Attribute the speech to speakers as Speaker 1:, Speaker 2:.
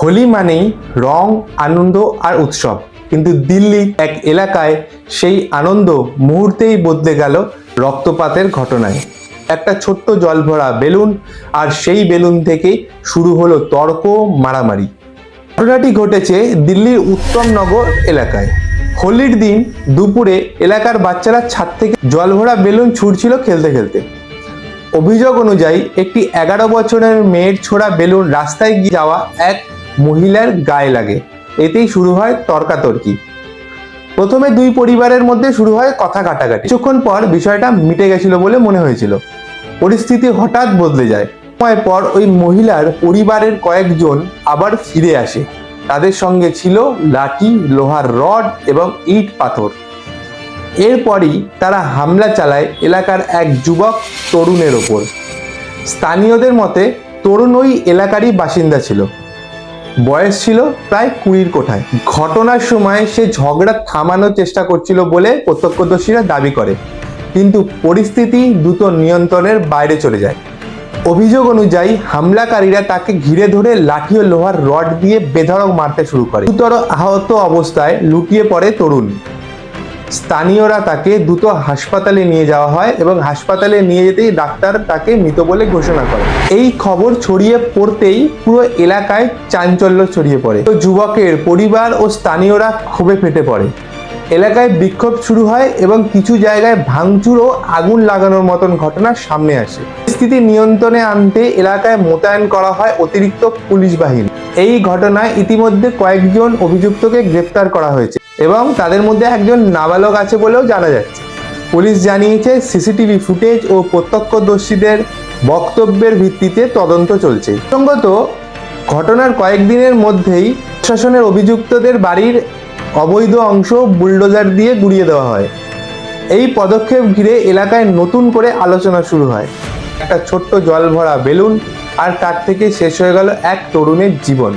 Speaker 1: হোলি মানেই রং, আনন্দ আর উৎসব, কিন্তু দিল্লির এক এলাকায় সেই আনন্দ মুহূর্তেই বদলে গেল রক্তপাতের ঘটনায়। একটা ছোট্ট জল ভরা বেলুন, আর সেই বেলুন থেকে শুরু হলো তর্ক, মারামারি। ঘটনাটি ঘটেছে দিল্লির উত্তমনগর এলাকায়। হোলির দিন দুপুরে এলাকার বাচ্চারা ছাদ থেকে জল ভরা বেলুন ছুড়ছিল খেলতে খেলতে। অভিযোগ অনুযায়ী একটি 11 বছরের মেয়ের ছোড়া বেলুন রাস্তায় গিয়ে যাওয়া এক মহিলার গায়ে লাগে। এতেই শুরু হয় তর্কাতর্কি। প্রথমে দুই পরিবারের মধ্যে শুরু হয় কথা কাটাকাটি। কিছুক্ষণ পর বিষয়টা মিটে গেছিল বলে মনে হয়েছিল। পরিস্থিতি হঠাৎ বদলে যায়। সময় পর ওই মহিলার পরিবারের কয়েকজন আবার ফিরে আসে। তাদের সঙ্গে ছিল লাঠি, লোহার রড এবং ইট পাথর। এরপরই তারা হামলা চালায় এলাকার এক যুবক তরুণের ওপর। স্থানীয়দের মতে তরুণ ওই এলাকারই বাসিন্দা ছিল। বয়স ছিল প্রায় 20 কোঠায়। ঘটনার সময় সে ঝগড়া থামানোর চেষ্টা করছিল বলে প্রত্যক্ষদর্শীরা দাবি করে, কিন্তু পরিস্থিতি দ্রুত নিয়ন্ত্রণের বাইরে চলে যায়। অভিযোগ অনুযায়ী হামলাকারীরা তাকে ঘিরে ধরে লাঠি ও লোহার রড দিয়ে বেধড়ক মারতে শুরু করে। গুরুতর আহত অবস্থায় লুটিয়ে পড়ে তরুণ। স্থানীয়রা তাকে দ্রুত হাসপাতালে নিয়ে যাওয়া হয় এবং হাসপাতালে নিয়ে যেতেই ডাক্তার তাকে মৃত বলে ঘোষণা করে। এই খবর ছড়িয়ে পড়তেই পুরো এলাকায় চাঞ্চল্য ছড়িয়ে পড়ে। যুবকের পরিবার ও স্থানীয়রা ক্ষোভে ফেটে পড়ে। এলাকায় বিক্ষোভ শুরু হয় এবং কিছু জায়গায় ভাঙচুর ও আগুন লাগানোর মতন ঘটনা সামনে আসে। পরিস্থিতি নিয়ন্ত্রণে আনতে এলাকায় মোতায়েন করা হয় অতিরিক্ত পুলিশ বাহিনী। এই ঘটনায় ইতিমধ্যে কয়েকজন অভিযুক্তকে গ্রেপ্তার করা হয়েছে এবং তাদের মধ্যে একজন নাবালক আছে বলেও জানা যাচ্ছে। পুলিশ জানিয়েছে সিসিটিভি ফুটেজ ও প্রত্যক্ষদর্শীদের বক্তব্যের ভিত্তিতে তদন্ত চলছে। প্রসঙ্গত, ঘটনার কয়েকদিনের মধ্যেই প্রশাসনের অভিযুক্তদের বাড়ির অবৈধ অংশ বুলডোজার দিয়ে গুড়িয়ে দেওয়া হয়। এই পদক্ষেপ ঘিরে এলাকায় নতুন করে আলোচনা শুরু হয়। একটা ছোট্ট জল ভরা বেলুন, আর তার থেকে শেষ হয়ে গেল এক তরুণের জীবন।